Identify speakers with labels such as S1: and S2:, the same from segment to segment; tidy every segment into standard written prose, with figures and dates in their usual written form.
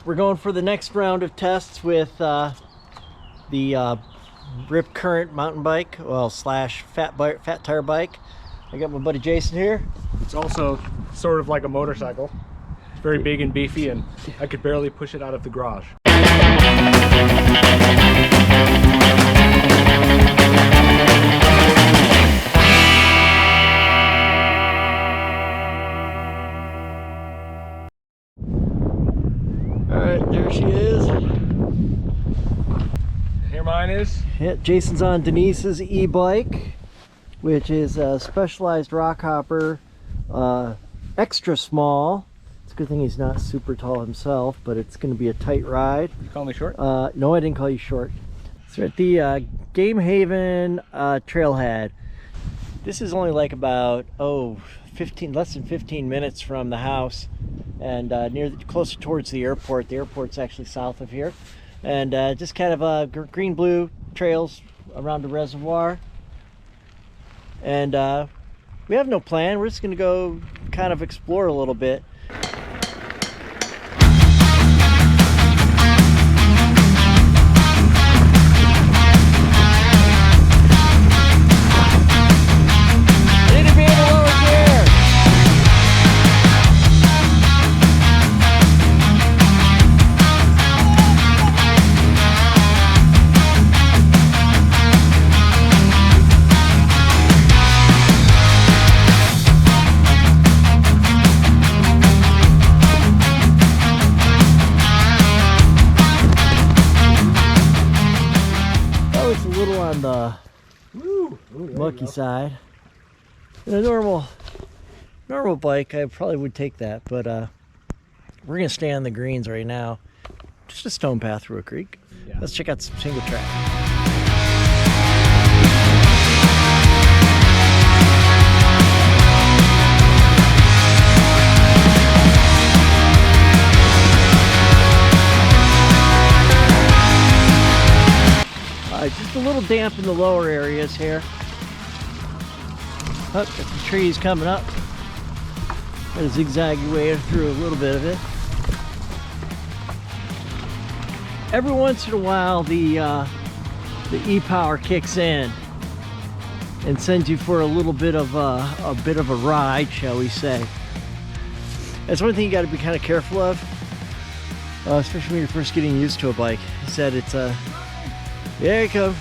S1: we're going for the next round of tests with the RipCurrent mountain bike, well, slash fat tire bike. I got my buddy Jason here.
S2: It's also sort of like a motorcycle. It's very big and beefy, and I could barely push it out of the garage.
S1: Alright, there she is.
S2: Here mine is.
S1: Yeah, Jason's on Denise's e-bike, which is a specialized rock hopper, extra small. It's a good thing he's not super tall himself, but it's going to be a tight ride.
S2: You call me short?
S1: No, I didn't call you short. So we're at the Gamehaven Trailhead. This is only like about less than 15 minutes from the house, and closer towards the airport. The airport's actually south of here, and just kind of green-blue trails around the reservoir. And we have no plan. We're just going to go kind of explore a little bit. On the mucky side. In a normal bike, I probably would take that, but we're gonna stay on the greens right now. Just a stone path through a creek. Yeah. Let's check out some single track. Just a little damp in the lower areas here. Oh, got the trees coming up. Got a zigzaggy way through a little bit of it. Every once in a while, the e-power kicks in and sends you for a little bit of a ride, shall we say. That's one thing you got to be kind of careful of, especially when you're first getting used to a bike. He said it's there you come.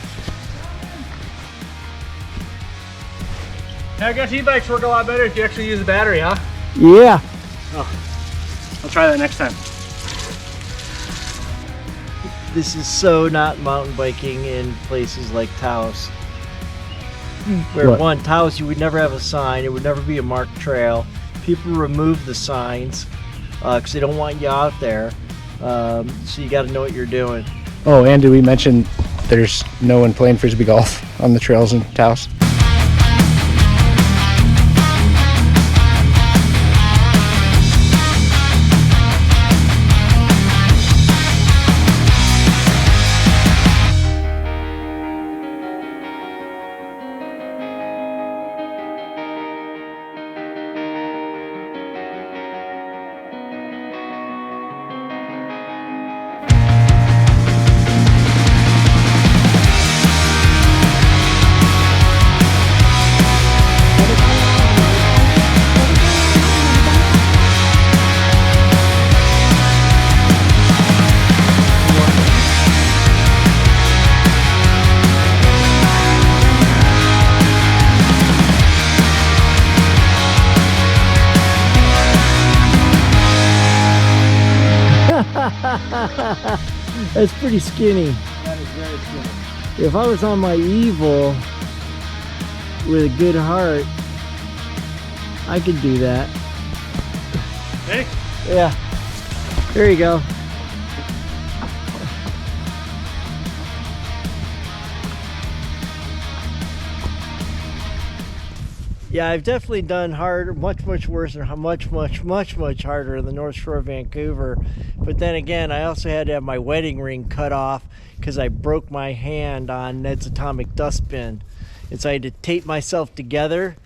S2: I guess e-bikes work a lot better if you actually use a battery, huh?
S1: Yeah.
S2: Oh, I'll try that next time.
S1: This is so not mountain biking in places like Taos. Where one, Taos, you would never have a sign. It would never be a marked trail. People remove the signs because they don't want you out there. So you got to know what you're doing.
S2: Oh, and did we mention there's no one playing frisbee golf on the trails in Taos?
S1: That's pretty skinny.
S2: That is very skinny.
S1: If I was on my evil with a good heart, I could do that.
S2: Hey?
S1: Yeah. There you go. Yeah, I've definitely done hard, much worse, and much harder in the North Shore of Vancouver. But then again, I also had to have my wedding ring cut off because I broke my hand on Ned's atomic dustbin. And so I had to tape myself together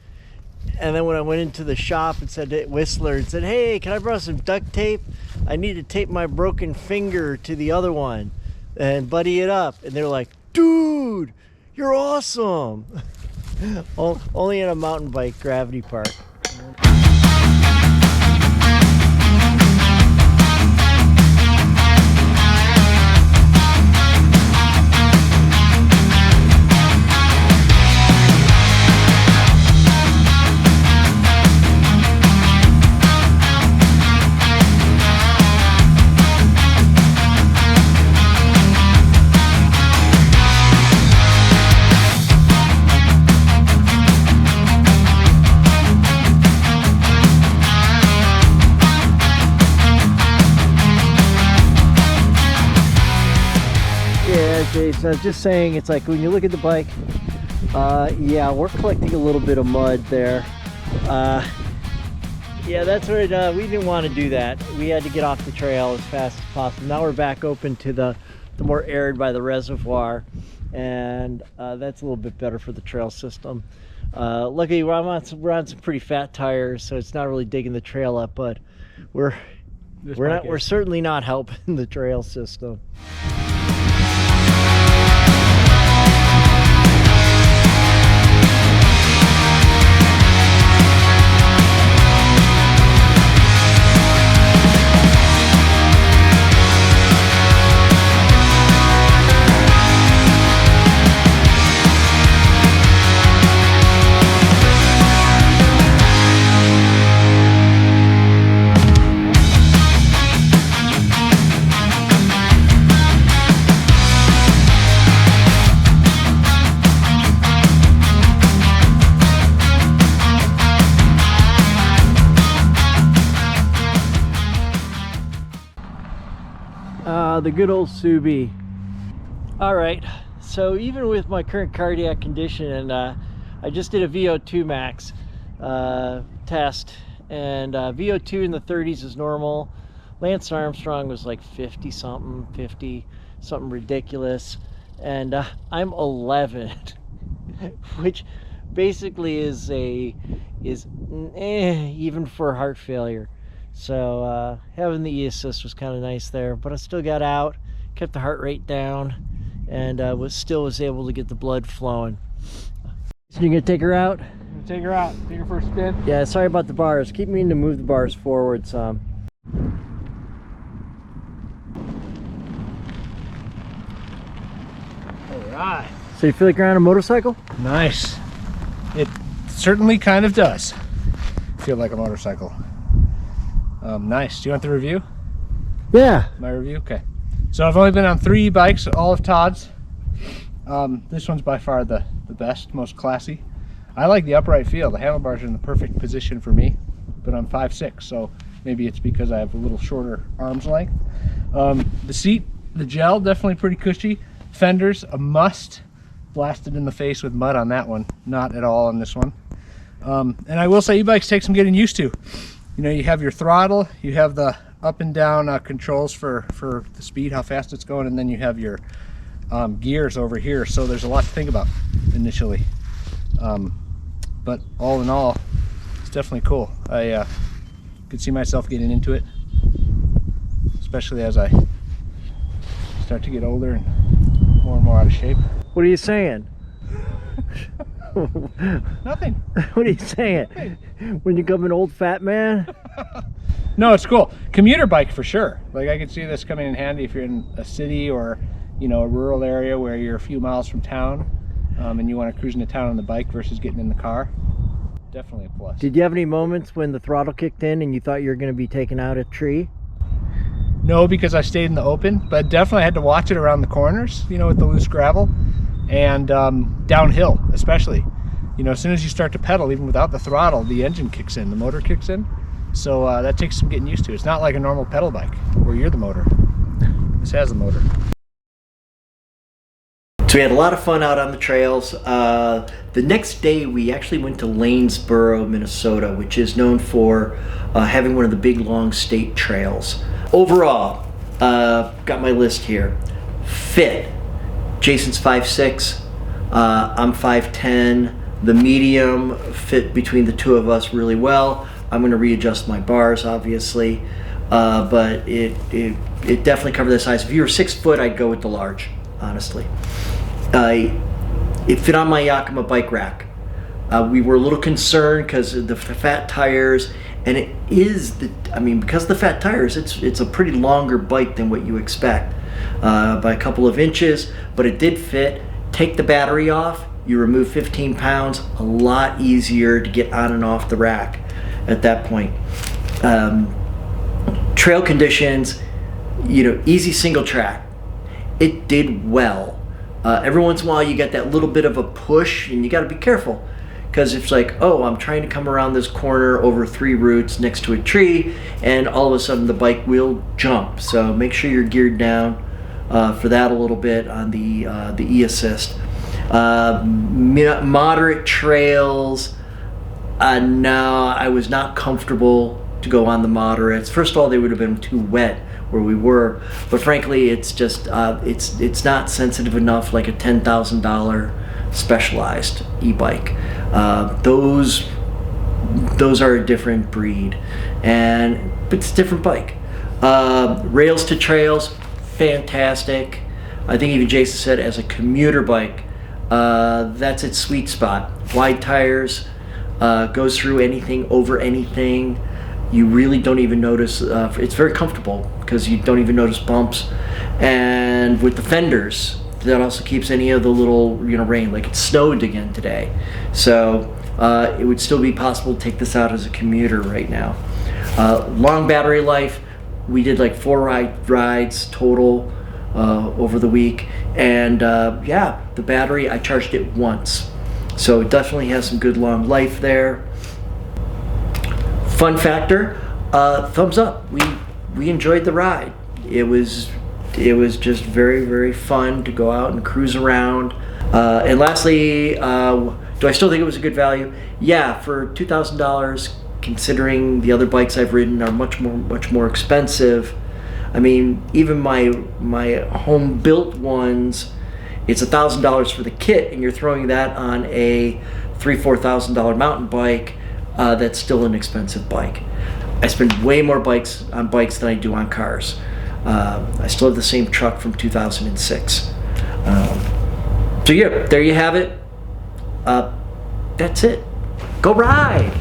S1: And then when I went into the shop and said to Whistler and said, hey, can I borrow some duct tape? I need to tape my broken finger to the other one and buddy it up. And they're like, dude, you're awesome. Only in a mountain bike gravity park. So I was just saying, it's like when you look at the bike, yeah, we're collecting a little bit of mud there. Yeah, that's what we didn't want to do that. We had to get off the trail as fast as possible. Now we're back open to the more arid by the reservoir, and that's a little bit better for the trail system. Luckily, we're on some pretty fat tires, so it's not really digging the trail up, but we're certainly not helping the trail system. The good old Subi. All right, so even with my current cardiac condition, and I just did a VO2 max test, and VO2 in the 30s is normal. Lance Armstrong was like 50 something ridiculous, and I'm 11, which basically is even for heart failure. So having the e-assist was kind of nice there, but I still got out, kept the heart rate down, and was able to get the blood flowing. So you gonna take her out?
S2: I'm gonna take her out. Take her for a spin.
S1: Yeah, sorry about the bars. Keep meaning to move the bars forward some.
S2: All right.
S1: So you feel like you're on a motorcycle?
S2: Nice. It certainly kind of does feel like a motorcycle. Nice. Do you want the review?
S1: Yeah.
S2: My review? Okay. So I've only been on 3 bikes, all of Todd's. This one's by far the best, most classy. I like the upright feel. The handlebars are in the perfect position for me, but I'm 5'6", so maybe it's because I have a little shorter arm's length. The seat, the gel, definitely pretty cushy. Fenders, a must. Blasted in the face with mud on that one. Not at all on this one. And I will say e-bikes take some getting used to. You know, you have your throttle, you have the up and down controls for the speed, how fast it's going, and then you have your gears over here. So there's a lot to think about initially. But all in all, it's definitely cool. I could see myself getting into it, especially as I start to get older and more out of shape.
S1: What are you saying?
S2: Nothing.
S1: What are you saying?
S2: Nothing.
S1: When you become an old fat man?
S2: No, it's cool. Commuter bike for sure. Like I could see this coming in handy if you're in a city or, you know, a rural area where you're a few miles from town, and you want to cruise into town on the bike versus getting in the car. Definitely a plus.
S1: Did you have any moments when the throttle kicked in and you thought you were going to be taking out a tree?
S2: No, because I stayed in the open, but definitely had to watch it around the corners, you know, with the loose gravel, and downhill especially. You know, as soon as you start to pedal, even without the throttle, the engine kicks in, the motor kicks in. So that takes some getting used to. It's not like a normal pedal bike where you're the motor. This has a motor.
S1: So we had a lot of fun out on the trails. The next day we actually went to Lanesboro, Minnesota, which is known for having one of the big long state trails. Overall, got my list here. Fit. Jason's 5'6", I'm 5'10", The medium fit between the two of us really well. I'm going to readjust my bars, obviously, but it definitely covered the size. If you were 6 foot, I'd go with the large, honestly. It fit on my Yakima bike rack. We were a little concerned because of the fat tires, and it is because of the fat tires, it's a pretty longer bike than what you expect by a couple of inches, but it did fit. Take the battery off, you remove 15 pounds, a lot easier to get on and off the rack at that point. Trail conditions, easy single track. It did well. Every once in a while you get that little bit of a push, and you got to be careful, because it's like, oh, I'm trying to come around this corner over 3 roots next to a tree, and all of a sudden the bike will jump. So make sure you're geared down for that a little bit on the e-assist. Moderate trails, no, I was not comfortable to go on the moderates. First of all, they would have been too wet where we were, but frankly, it's just it's not sensitive enough like a $10,000 specialized e-bike. Those are a different breed, but it's a different bike. Rails to trails, fantastic. I think even Jason said as a commuter bike, that's its sweet spot. Wide tires, goes through anything, over anything. You really don't even notice, it's very comfortable because you don't even notice bumps. And with the fenders, that also keeps any of the little rain, like it snowed again today. So it would still be possible to take this out as a commuter right now. Long battery life, we did like 4 rides total over the week. And yeah, the battery, I charged it once. So it definitely has some good long life there. Fun factor, thumbs up. We enjoyed the ride. It was just very, very fun to go out and cruise around. And lastly, do I still think it was a good value? Yeah, for $2,000, considering the other bikes I've ridden are much more expensive. I mean, even my home built ones, it's $1,000 for the kit, and you're throwing that on a $3,000-$4,000 mountain bike. That's still an expensive bike. I spend way more on bikes than I do on cars. I still have the same truck from 2006. So yeah, there you have it. That's it. Go ride!